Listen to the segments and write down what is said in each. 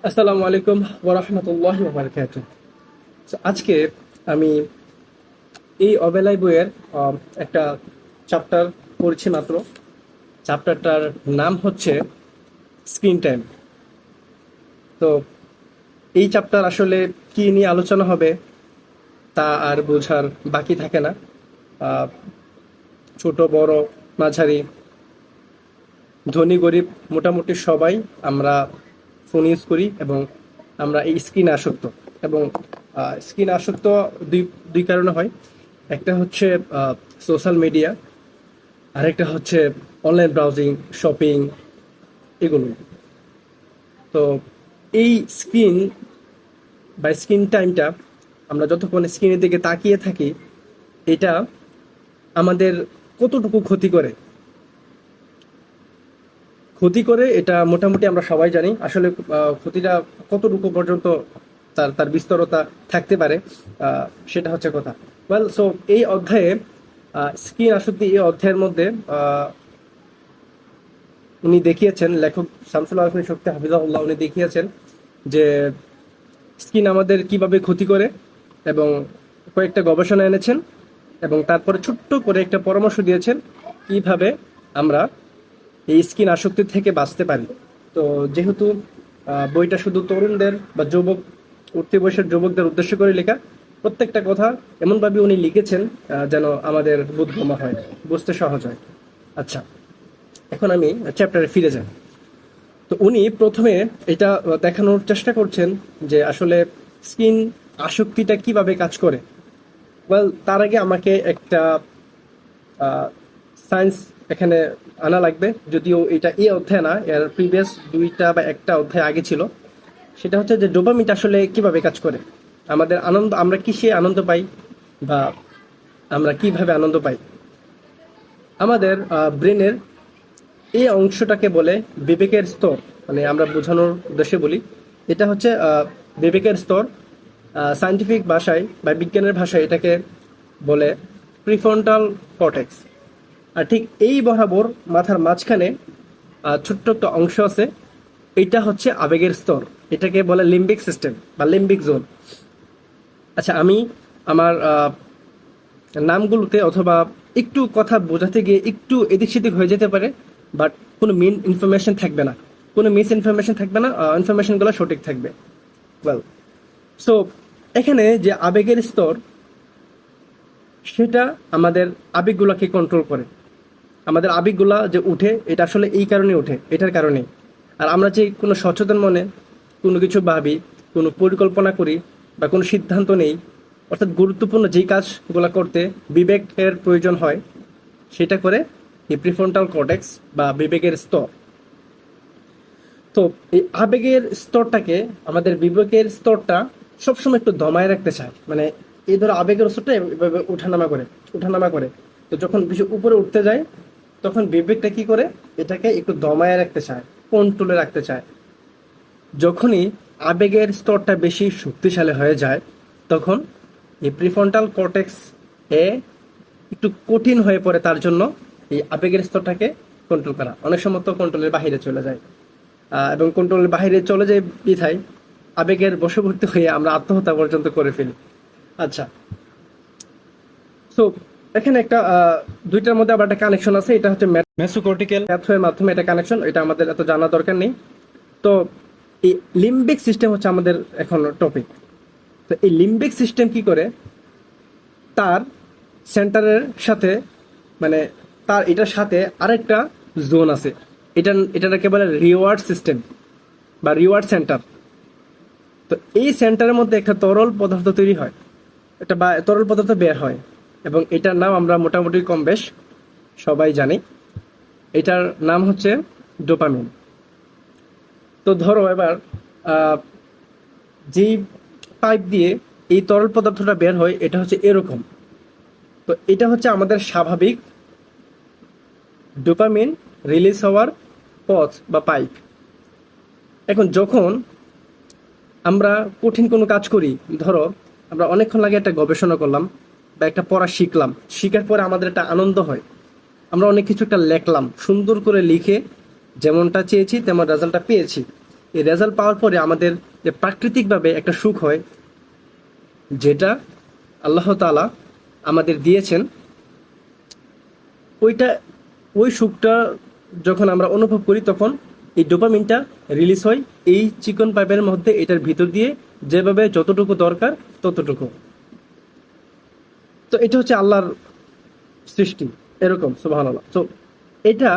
আসসালামু আলাইকুম ওরহমতুল্লাহি ওবারাকাতুহ। আজকে আমি এই অবেলাই বইয়ের একটা চ্যাপ্টার পড়ছি মাত্র। চ্যাপ্টারটার নাম হচ্ছে স্ক্রিন টাইম। তো এই চ্যাপ্টার আসলে কি নিয়ে আলোচনা হবে তা আর বোঝার বাকি থাকে না। আহ, ছোট বড় মাঝারি ধনী গরিব মোটামুটি সবাই আমরা ফোন ইউজ করি এবং আমরা এই স্ক্রিন আসক্ত। এবং স্ক্রিন আসক্ত দুই দুই কারণে হয়। একটা হচ্ছে সোশ্যাল মিডিয়া, আরেকটা হচ্ছে অনলাইন ব্রাউজিং, শপিং, এগুলো। তো এই স্ক্রিন বা স্ক্রিন টাইমটা আমরা যতক্ষণ স্ক্রিনের দিকে তাকিয়ে থাকি, এটা আমাদের কতটুকু ক্ষতি করে এটা মোটামুটি আমরা সবাই জানি। আসলে ক্ষতিটা কতটুকু পর্যন্ত তার তার বিস্তরতা থাকতে পারে, সেটা হচ্ছে কথা। ওয়েল, সো এই অধ্যায়ে স্ক্রিন আসক্তি এই অধ্যায়ের মধ্যে উনি দেখিয়েছেন, লেখক শামসুল আলম শক্তি হাফিজাহুল্লাহ, উনি দেখিয়েছেন যে স্ক্রিন আমাদের কিভাবে ক্ষতি করে এবং কয়েকটা গবেষণা এনেছেন এবং তারপরে ছোট্ট করে একটা পরামর্শ দিয়েছেন কিভাবে আমরা এই স্ক্রিন আসক্তি থেকে বাঁচতে পারি। তো যেহেতু বইটা শুধু তরুণদের বা যুবক, উঠতি বয়সের যুবকদের উদ্দেশ্য করে লেখা, প্রত্যেকটা কথা এমনভাবে উনি লিখেছেন যেন আমাদের বোধগম্য হয়, বুঝতে সহজ হয়। আচ্ছা, এখন আমি চ্যাপ্টারে ফিরে যাই। তো উনি প্রথমে এটা দেখানোর চেষ্টা করছেন যে আসলে স্ক্রিন আসক্তিটা কিভাবে কাজ করে। ওয়েল, তার আগে আমাকে একটা সায়েন্স এখানে আনা লাগবে, যদিও এটা এই অধ্যায় না, এর প্রিভিয়াস দুইটা বা একটা অধ্যায় আগে ছিল। সেটা হচ্ছে যে ডোপামিন আসলে কিভাবে কাজ করে, আমাদের আনন্দ, আমরা কিসে আনন্দ পাই বা আমরা কিভাবে আনন্দ পাই। আমাদের ব্রেনের এই অংশটাকে বলে বিবেকের স্তর। মানে আমরা বোঝানোর উদ্দেশ্যে বলি, এটা হচ্ছে বিবেকের স্তর। সায়েন্টিফিক ভাষায় বা বিজ্ঞানের ভাষায় এটাকে বলে প্রিফ্রন্টাল কর্টেক্স। আর ঠিক এই বরাবর মাথার মাঝখানে ছোট্ট একটা অংশ আছে, এটা হচ্ছে আবেগের স্তর। এটাকে বলে লিম্বিক সিস্টেম বা লিম্বিক জোন। আচ্ছা, আমি আমার নামগুলোতে অথবা একটু কথা বোঝাতে গিয়ে একটু এদিক সেদিক হয়ে যেতে পারে, বাট কোনো মিন ইনফরমেশন থাকবে না, কোনো মিস ইনফরমেশন থাকবে না, ইনফরমেশনগুলো সঠিক থাকবে। ওয়েল, সো এখানে যে আবেগের স্তর, সেটা আমাদের আবেগগুলোকে কন্ট্রোল করে। আমাদের আবেগগুলা যে উঠে, এটা আসলে এই কারণে উঠে, এটার কারণে। আর আমরা যে কোনো সচেতন মনে কোনো কিছু ভাবি, কোনো পরিকল্পনা করি বা কোনো সিদ্ধান্ত নেই, অর্থাৎ গুরুত্বপূর্ণ যেই কাজগুলো করতে বিবেকের প্রয়োজন হয়, সেটা করে এই প্রিফ্রন্টাল কর্টেক্স বা বিবেকের স্তর। তো এই আবেগের স্তরটাকে, আমাদের বিবেকের স্তরটা সবসময় একটু দমায় রাখতে চায়। মানে এই ধরো আবেগের স্তরটা এভাবে ওঠানামা করে। তো যখন বেশি উপরে উঠতে যায়, তখন বিবেকটা কি করে, এটাকে একটু দমায় রাখতে চায়, কন্ট্রোলে রাখতে চায়। যখনই আবেগের স্তরটা বেশি শক্তিশালী হয়ে যায়, তখন এই প্রিফ্রন্টাল কর্টেক্স এ একটু কঠিন হয়ে পড়ে তার জন্য এই আবেগের স্তরটাকে কন্ট্রোল করা। অনেক সময় তো কন্ট্রোলের বাহিরে চলে যায়, এবং কন্ট্রোলের বাহিরে চলে যায় বিধায় আবেগের বশবর্তী হয়ে আমরা আত্মহত্যা পর্যন্ত করে ফেলি। আচ্ছা, তো এখানে একটা দুইটার মধ্যে আবার একটা কানেকশন আছে, এটা হচ্ছে মেসোকর্টিক্যাল প্যাথওয়ের মাধ্যমে এটা কানেকশন, এটা আমাদের এত জানা দরকার নেই। তো এই লিম্বিক সিস্টেম হচ্ছে আমাদের এখন টপিক। তো এই লিম্বিক সিস্টেম কি করে, তার সেন্টারের সাথে, মানে তার এটার সাথে আরেকটা জোন আছে, এটাকে বলে রিওয়ার্ড সিস্টেম বা রিওয়ার্ড সেন্টার। তো এই সেন্টারের মধ্যে একটা তরল পদার্থ তৈরি হয়, একটা বা তরল পদার্থ বের হয়, এবং এটার নাম আমরা মোটামুটি কম বেশ সবাই জানি। এটার নাম হচ্ছে ডোপামিন। তো ধরো এবার যেই পাইপ দিয়ে এই তরল পদার্থটা বের হয়, এটা হচ্ছে এরকম। তো এটা হচ্ছে আমাদের স্বাভাবিক ডোপামিন রিলিজ হওয়ার পথ বা পাইপ। এখন যখন আমরা কঠিন কোনো কাজ করি, ধরো আমরা অনেকক্ষণ লাগে একটা গবেষণা করলাম বা একটা পড়া শিখলাম, শিখার পরে আমাদের একটা আনন্দ হয়, আমরা অনেক কিছু একটা লেখলাম, সুন্দর করে লিখে যেমনটা চেয়েছি তেমন রেজাল্টটা পেয়েছি, এই রেজাল্ট পাওয়ার পরে আমাদের যে প্রাকৃতিকভাবে একটা সুখ হয়, যেটা আল্লাহ তাআলা আমাদের দিয়েছেন, ওই সুখটা যখন আমরা অনুভব করি তখন এই ডোপামিনটা রিলিজ হয় এই চিকন পাইপের মধ্যে, এটার ভিতর দিয়ে যেভাবে যতটুকু দরকার ততটুকু। তো এটা হচ্ছে আল্লাহর সৃষ্টি, এরকম সুবহানাল্লাহ। তো এটা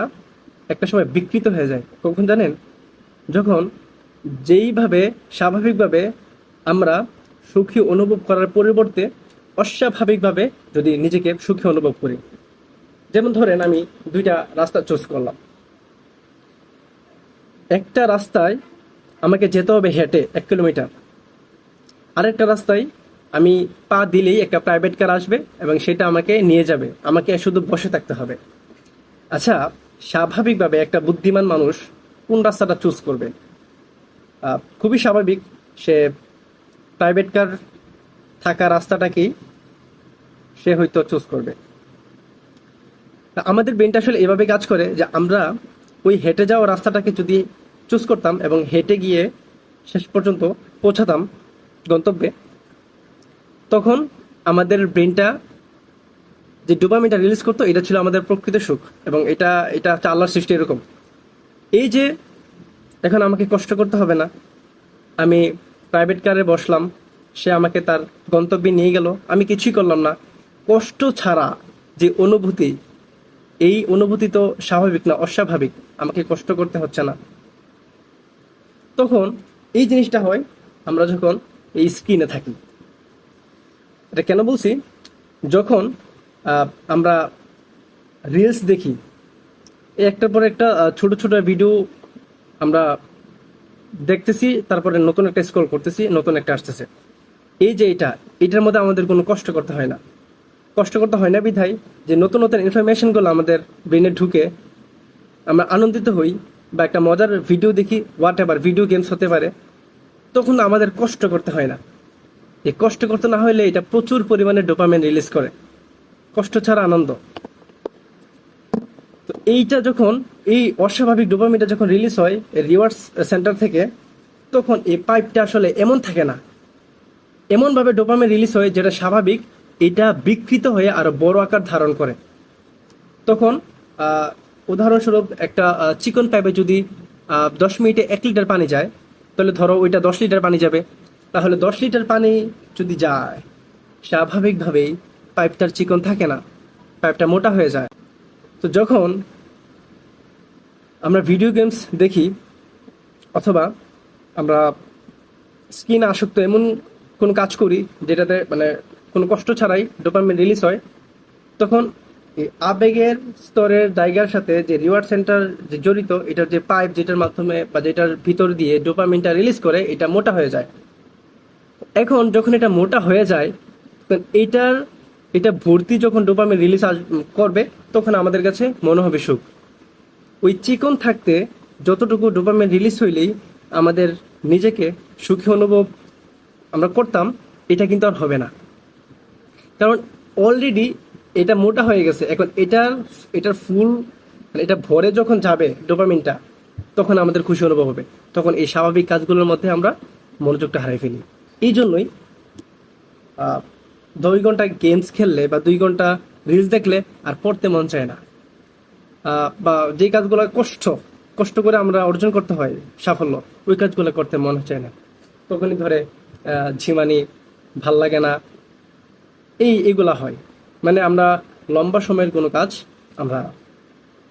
একটা সময় বিকৃত হয়ে যায় কখন জানেন? যখন যেইভাবে স্বাভাবিকভাবে আমরা সুখী অনুভব করার পরিবর্তে অস্বাভাবিকভাবে যদি নিজেকে সুখী অনুভব করি। যেমন ধরেন আমি দুইটা রাস্তা চুজ করলাম, একটা রাস্তায় আমাকে যেতে হবে হেঁটে 1 কিলোমিটার, আরেকটা রাস্তায় আমি পা দিলেই একটা প্রাইভেট কার আসবে এবং সেটা আমাকে নিয়ে যাবে, আমাকে শুধু বসে থাকতে হবে। আচ্ছা, স্বাভাবিকভাবে একটা বুদ্ধিমান মানুষ কোন রাস্তাটা চুজ করবে? খুবই স্বাভাবিক, সে প্রাইভেট কার থাকা রাস্তাটাকেই সে হয়তো চুজ করবে। আমাদের ব্রেনটা আসলে এভাবে কাজ করে যে আমরা ওই হেঁটে যাওয়া রাস্তাটাকে যদি চুজ করতাম এবং হেঁটে গিয়ে শেষ পর্যন্ত পৌঁছাতাম গন্তব্যে, তখন আমাদের ব্রেনটা যে ডোপামিনটা রিলিজ করতো, এটা ছিল আমাদের প্রকৃত সুখ। এবং এটা এটা হচ্ছে আল্লাহর সৃষ্টি এরকম। এই যে এখন আমাকে কষ্ট করতে হবে না, আমি প্রাইভেট কারে বসলাম, সে আমাকে তার গন্তব্যে নিয়ে গেল, আমি কিছুই করলাম না, কষ্ট ছাড়া যে অনুভূতি, এই অনুভূতি তো স্বাভাবিক না, অস্বাভাবিক, আমাকে কষ্ট করতে হচ্ছে না। তখন এই জিনিসটা হয় আমরা যখন এই স্ক্রিনে থাকি। এটা কেন বলছি? যখন আমরা রিলস দেখি, একটার পর একটা ছোট ছোট ভিডিও আমরা দেখতেছি, তারপরে নতুন একটা স্ক্রল করতেছি, নতুন একটা আসতেছে। এই যে এটার মধ্যে আমাদের কোনো কষ্ট করতে হয় না। কষ্ট করতে হয় না বিধায় যে নতুন নতুন ইনফরমেশনগুলো আমাদের ব্রেনে ঢুকে আমরা আনন্দিত হই, বা একটা মজার ভিডিও দেখি, হোয়াট এভার, ভিডিও গেমস হতে পারে, তখন আমাদের কষ্ট করতে হয় না। এই কষ্ট করতে না হলে এটা প্রচুর পরিমাণে ডোপামিন রিলিজ করে, কষ্ট ছাড়া আনন্দ। তো এইটা যখন, এই অস্বাভাবিক ডোপামিনটা যখন রিলিজ হয় রিওয়ার্ডস সেন্টার থেকে, তখন এই পাইপটা আসলে এমন থাকে না, এমনভাবে ডোপামিন রিলিজ হয় যেটা স্বাভাবিক, এটা বিকৃত হয়ে আরো বড় আকার ধারণ করে। তখন উদাহরণস্বরূপ একটা চিকন পাইপে যদি 10 মিনিটে 1 লিটার পানি যায়, তাহলে ধরো ওইটা 10 লিটার পানি যাবে। তাহলে 10 লিটার পানি যদি যায়, স্বাভাবিকভাবেই পাইপটার চিকন থাকে না, পাইপটা মোটা হয়ে যায়। তো যখন আমরা ভিডিও গেমস দেখি অথবা আমরা স্ক্রিনে আসক্ত এমন কোনো কাজ করি যেটাতে মানে কোনো কষ্ট ছাড়াই ডোপামিন রিলিজ হয়, তখন এই আবেগের স্তরের জায়গার সাথে যে রিওয়ার্ড সেন্টার যে জড়িত, এটার যে পাইপ যেটার মাধ্যমে বা যেটার ভিতর দিয়ে ডোপামিনটা রিলিজ করে, এটা মোটা হয়ে যায়। এখন যখন এটা মোটা হয়ে যায়, তখন এটা ভর্তি যখন ডোপামিন রিলিজ করবে, তখন আমাদের কাছে মনে হবে সুখ। ওই চিকন থাকতে যতটুকু ডোপামিন রিলিজ হইলেই আমাদের নিজেকে সুখী অনুভব আমরা করতাম, এটা কিন্তু আর হবে না। কারণ অলরেডি এটা মোটা হয়ে গেছে। এখন এটার ফুল মানে এটা ভরে যখন যাবে ডোপামিনটা, তখন আমাদের খুশি অনুভব হবে। তখন এই স্বাভাবিক কাজগুলোর মধ্যে আমরা মনোযোগটা হারিয়ে ফেলি। এই জন্যই 2 ঘন্টা গেমস খেললে বা 2 ঘন্টা রিলস দেখলে আর পড়তে মন চায় না। বা যে কাজগুলো কষ্ট করে আমরা অর্জন করতে হয় সাফল্য, ওই কাজগুলো করতে মন চায় না। তখনই ধরে ঝিমানি, ভাল লাগে না, এইগুলা হয়। মানে আমরা লম্বা সময়ের কোনো কাজ আমরা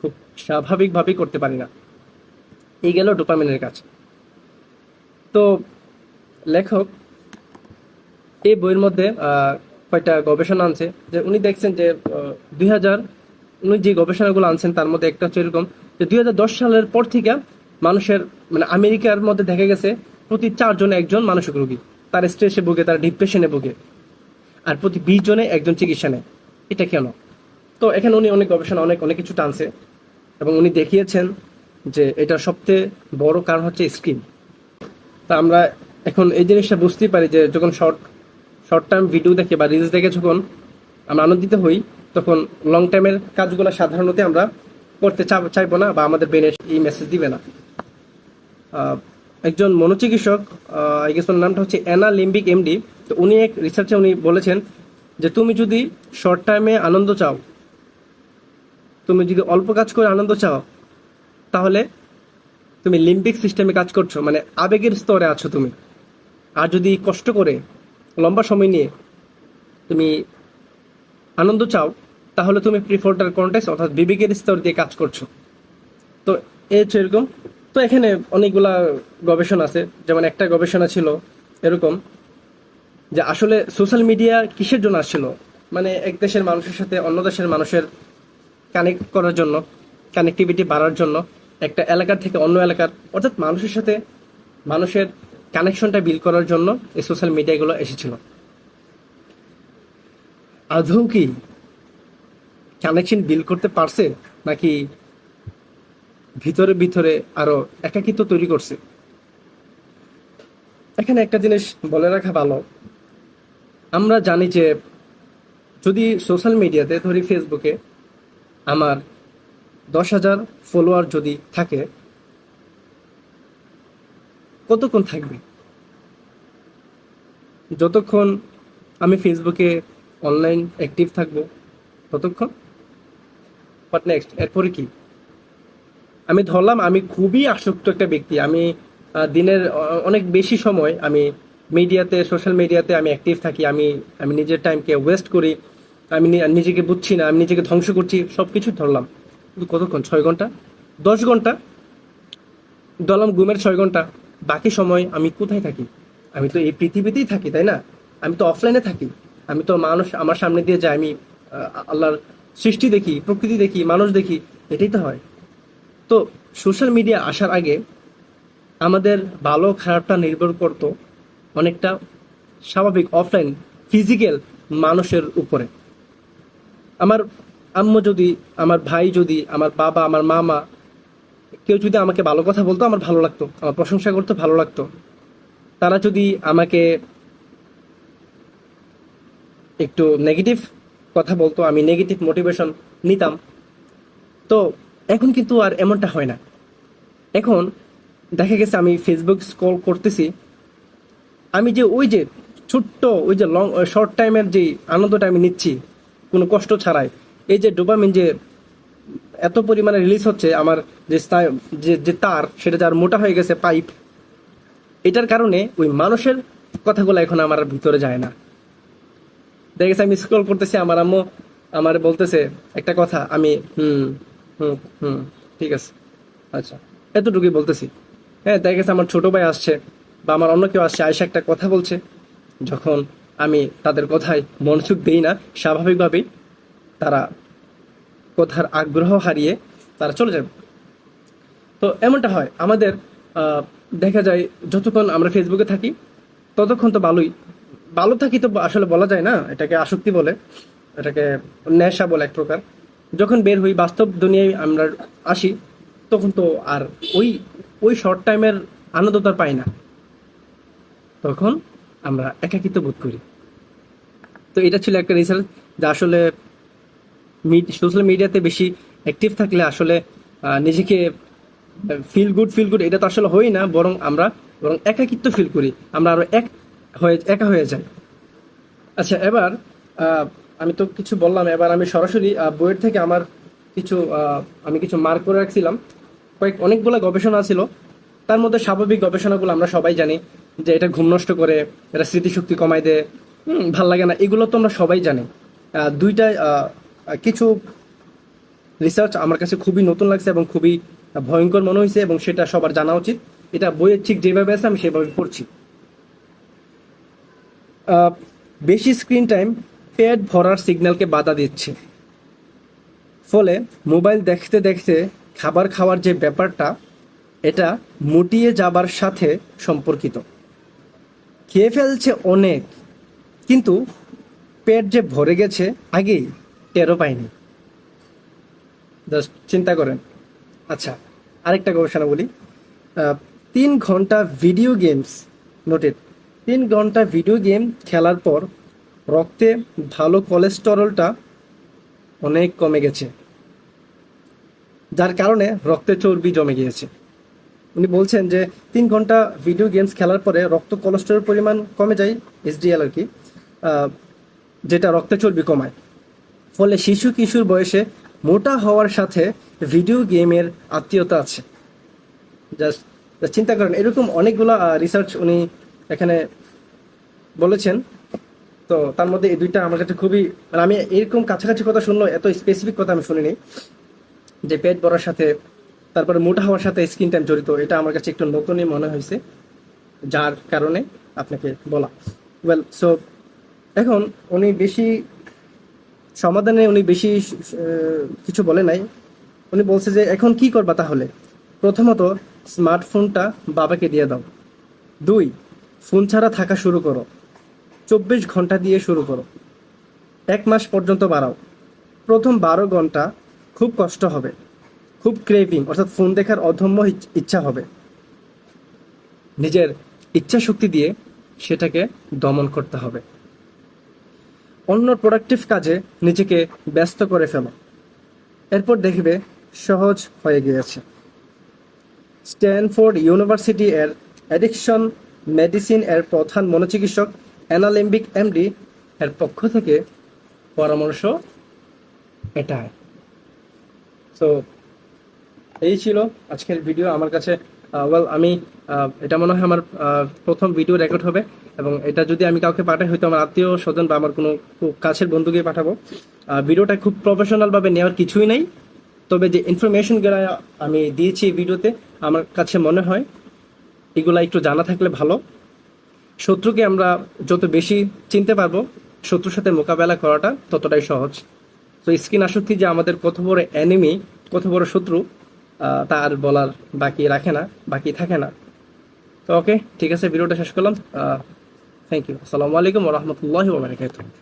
খুব স্বাভাবিকভাবেই করতে পারি না। এই গেল ডোপামিনের কাজ। তো লেখক এই বইয়ের মধ্যে কয়েকটা গবেষণা আনছে, যে উনি দেখছেন যে উনি যে গবেষণাগুলো আনছেন তার মধ্যে একটা হচ্ছে এরকম যে 2010 সালের পর থেকে মানুষের মানে আমেরিকার মধ্যে দেখা গেছে প্রতি 4 জনে একজন মানসিক রোগী, তার স্ট্রেসে ভোগে, তার ডিপ্রেশনে ভোগে, আর প্রতি 20 জনে একজন চিকিৎসা নেয়। এটা কেন? তো এখানে উনি অনেক গবেষণা অনেক কিছু টানছে এবং উনি দেখিয়েছেন যে এটা সবচেয়ে বড় কারণ হচ্ছে স্ক্রিন। তা আমরা এখন এই জিনিসটা বুঝতেই পারি যে যখন শর্ট টার্ম ভিডিও দেখে বা রিলস দেখে যখন আমরা আনন্দিত হই, তখন লং টাইমের কাজগুলো সাধারণত আমরা করতে চাইবো না, বা আমাদের ব্রেনে এই মেসেজ দিবে না। একজন মনোচিকিৎসক, আই গেস ওর নামটা হচ্ছে অ্যানা লিম্বিক এমডি। তো উনি এক রিসার্চে উনি বলেছেন যে তুমি যদি শর্ট টাইমে আনন্দ চাও, তুমি যদি অল্প কাজ করে আনন্দ চাও, তাহলে তুমি লিম্বিক সিস্টেমে কাজ করছো, মানে আবেগের স্তরে আছো তুমি। আর যদি কষ্ট করে লম্বা সময় নিয়ে তুমি আনন্দ চাও, তাহলে তুমি প্রিফ্রন্টাল কর্টেক্স অর্থাৎ বিবেকের স্তর দিয়ে কাজ করছো। তো এই হচ্ছে এরকম। তো এখানে অনেকগুলা গবেষণা আছে, যেমন একটা গবেষণা ছিল এরকম যে আসলে সোশ্যাল মিডিয়া কিসের জন্য আসছিল, মানে এক দেশের মানুষের সাথে অন্য দেশের মানুষের কানেক্ট করার জন্য, কানেক্টিভিটি বাড়ার জন্য, একটা এলাকার থেকে অন্য এলাকার অর্থাৎ মানুষের সাথে মানুষের কানেকশনটা বিল্ড করার জন্য এই সোশ্যাল মিডিয়াগুলো এসেছিল। আদৌ কি কানেকশন বিল্ড করতে পারছে, নাকি ভিতরে ভিতরে আরো একাকিত্ব তৈরি করছে? এখানে একটা জিনিস বলে রাখা ভালো, আমরা জানি যে যদি সোশ্যাল মিডিয়াতে ধরি ফেসবুকে আমার 10,000 ফলোয়ার যদি থাকে, কতক্ষণ থাকবে? যতক্ষণ আমি ফেসবুকে অনলাইন অ্যাক্টিভ থাকবো ততক্ষণ। বাট নেক্সট এরপরে কি? আমি ধরলাম আমি খুবই আসক্ত একটা ব্যক্তি, আমি দিনের অনেক বেশি সময় আমি মিডিয়াতে, সোশ্যাল মিডিয়াতে আমি অ্যাক্টিভ থাকি, আমি আমি নিজের টাইমকে ওয়েস্ট করি, আমি নিজেকে বুঝছি না, আমি নিজেকে ধ্বংস করছি, সব কিছু ধরলাম। কিন্তু কতক্ষণ? 6 ঘন্টা, 10 ঘন্টা ধরলাম ঘুমের 6 ঘন্টা। বাকি সময় আমি কোথায় থাকি? আমি তো এই পৃথিবীতেই থাকি, তাই না? আমি তো অফলাইনে থাকি, আমি তো মানুষ আমার সামনে দিয়ে যায়, আমি আল্লাহর সৃষ্টি দেখি, প্রকৃতি দেখি, মানুষ দেখি, এটাই তো হয়। তো সোশ্যাল মিডিয়া আসার আগে আমাদের ভালো খারাপটা নির্ভর করতো অনেকটা স্বাভাবিক অফলাইন ফিজিক্যাল মানুষের উপরে। আমার আম্মু যদি, আমার ভাই যদি, আমার বাবা, আমার মামা, কেউ যদি আমাকে ভালো কথা বলতো আমার ভালো লাগতো, আমার প্রশংসা করতো ভালো লাগতো। তারা যদি আমাকে একটু নেগেটিভ কথা বলতো, আমি নেগেটিভ মোটিভেশন নিতাম। তো এখন কিন্তু আর এমনটা হয় না। এখন দেখা গেছে আমি ফেসবুক স্ক্রল করতেছি, আমি যে ওই যে ছোট্ট ওই যে লং শর্ট টাইমের যে আনন্দটা আমি নিচ্ছি কোনো কষ্ট ছাড়াই, এই যে ডোপামিন যে এত পরিমাণে রিলিজ হচ্ছে, আমার যে যে যে তার সেটা যার মোটা হয়ে গেছে পাইপ, এটার কারণে ওই মানুষের কথাগুলো এখন আমার ভিতরে যায় না। দেখা গেছে আমি স্ক্রল করতেছি, আমার আম্মু আমার বলতেছে একটা কথা, আমি হুম হুম হুম ঠিক আছে, আচ্ছা, এতটুকুই বলতেছি। হ্যাঁ, দেখা গেছে আমার ছোট ভাই আসছে বা আমার অন্য কেউ আসছে, আয়সা একটা কথা বলছে, যখন আমি তাদের কথায় মনোযোগ দিই না, স্বাভাবিকভাবেই তারা কথার আগ্রহ হারিয়ে তারা চলে যাবে। তো এমনটা হয় আমাদের। দেখা যায় যতক্ষণ আমরা ফেসবুকে থাকি ততক্ষণ তো ভালোই, ভালো থাকি তো আসলে বলা যায় না, এটাকে আসক্তি বলে, এটাকে নেশা বলে এক প্রকার। যখন বের হই বাস্তব দুনিয়ায় আমরা আসি, তখন তো আর ওই ওই শর্ট টাইমের আনন্দ তো আর পাই না, তখন আমরা একাকিত্ব বোধ করি। তো এটা ছিল একটা রিসার্চ যে আসলে সোশ্যাল মিডিয়াতে বেশি অ্যাক্টিভ থাকলে আসলে নিজেকে ফিল গুড এটা তো আসলে হই না, বরং আমরা বরং একাকিত্ব ফিল করি, আমরা আরো একা হয়ে যাই। আচ্ছা, এবার আমি তো কিছু বললাম, এবার আমি সরাসরি বইয়ের থেকে আমার কিছু আমি কিছু মার্ক করে রাখছিলাম। অনেকগুলো গবেষণা ছিল, তার মধ্যে স্বাভাবিক গবেষণাগুলো আমরা সবাই জানি যে এটা ঘুম নষ্ট করে, এটা স্মৃতিশক্তি কমায় দেয়, ভাল লাগে না, এগুলো তো আমরা সবাই জানি। দুইটা কিছু রিসার্চ আমার কাছে খুবই নতুন লাগছে এবং খুবই ভয়ঙ্কর মনে হয়েছে, এবং সেটা সবার জানা উচিত। এটা বইয়ের ঠিক যেভাবে আছে আমি সেভাবে পড়ছি। বেশি স্ক্রিন টাইম পেট ভরার সিগন্যালকে বাধা দিচ্ছে, ফলে মোবাইল দেখতে দেখতে খাবার খাওয়ার যে ব্যাপারটা, এটা মুটিয়ে যাবার সাথে সম্পর্কিত। খেয়ে ফেলছে অনেক, কিন্তু পেট যে ভরে গেছে আগেই টেরও পাইনি। জাস্ট চিন্তা করেন। আচ্ছা, আরেকটা গবেষণা বলি। 3 ঘন্টা ভিডিও গেমস নোটেড, 3 ঘন্টা ভিডিও গেম খেলার পর রক্তে ভালো কোলেস্টেরলটা অনেক কমে গেছে, যার কারণে রক্তে চর্বি জমে গিয়েছে। উনি বলছেন যে 3 ঘন্টা ভিডিও গেমস খেলার পরে রক্ত কোলেস্টেরলের পরিমাণ কমে যায়, এসডিএল আর কি, যেটা রক্তে চর্বি কমায়। ফলে শিশু কিশোর বয়সে মোটা হওয়ার সাথে ভিডিও গেমের আত্মীয়তা আছে। জাস্ট চিন্তা করেন, এরকম অনেকগুলো রিসার্চ উনি এখানে বলেছেন। তো তার মধ্যে এই দুইটা আমার কাছে খুবই, মানে আমি এরকম কাছাকাছি কথা শুনলো, এত স্পেসিফিক কথা আমি শুনিনি, যে পেট ভরার সাথে তারপরে মোটা হওয়ার সাথে স্ক্রিন টাইম জড়িত। এটা আমার কাছে একটু নতুনই মনে হয়েছে, যার কারণে আপনাকে বলা। ওয়েল, সো এখন উনি বেশি সমাধানে উনি বেশি কিছু বলে নাই। উনি বলছে যে এখন কি করবা তাহলে? প্রথমত, স্মার্টফোনটা বাবাকে দিয়ে দাও। 2, ফোন ছাড়া থাকা শুরু করো। 24 ঘন্টা দিয়ে শুরু করো, 1 মাস পর্যন্ত বাড়াও। প্রথম 12 ঘন্টা খুব কষ্ট হবে, খুব ক্রেভিং অর্থাৎ ফোন দেখার অদম্য ইচ্ছা হবে। নিজের ইচ্ছা শক্তি দিয়ে সেটাকে দমন করতে হবে। অন্য প্রোডাক্টিভ কাজে নিজেকে ব্যস্ত করে ফেলো, এরপর দেখবে সহজ হয়ে গিয়েছে। স্ট্যানফোর্ড ইউনিভার্সিটি এর অ্যাডিকশন মেডিসিন এর প্রধান মনোচিকিৎসক অ্যানা লেম্বিক এমডি এর পক্ষ থেকে পরামর্শ এটাই। সো এই ছিল আজকের ভিডিও আমার কাছে। ওয়েল, আমি এটা মনে হয় আমার প্রথম ভিডিও রেকর্ড হবে, এবং এটা যদি আমি কাউকে পাঠাই, হয়তো আমার আত্মীয় স্বজন বা আমার কোনো খুব কাছের বন্ধুকে পাঠাবো। ভিডিওটা খুব প্রফেশনালভাবে নেওয়ার কিছুই নাই, তবে যে ইনফরমেশনগুলো আমি দিয়েছি এই ভিডিওতে, আমার কাছে মনে হয় এগুলা একটু জানা থাকলে ভালো। শত্রুকে আমরা যত বেশি চিনতে পারবো, শত্রুর সাথে মোকাবেলা করাটা ততটাই সহজ। তো স্ক্রিন আসক্তি যে আমাদের কত বড় এনিমি, কত বড় শত্রু, তার বলার বাকি থাকে না। তো ওকে, ঠিক আছে, ভিডিওটা শেষ করলাম। Thank you. আসসালামু আলাইকুম ওয়া রাহমাতুল্লাহি ওয়া বারাকাতুহু।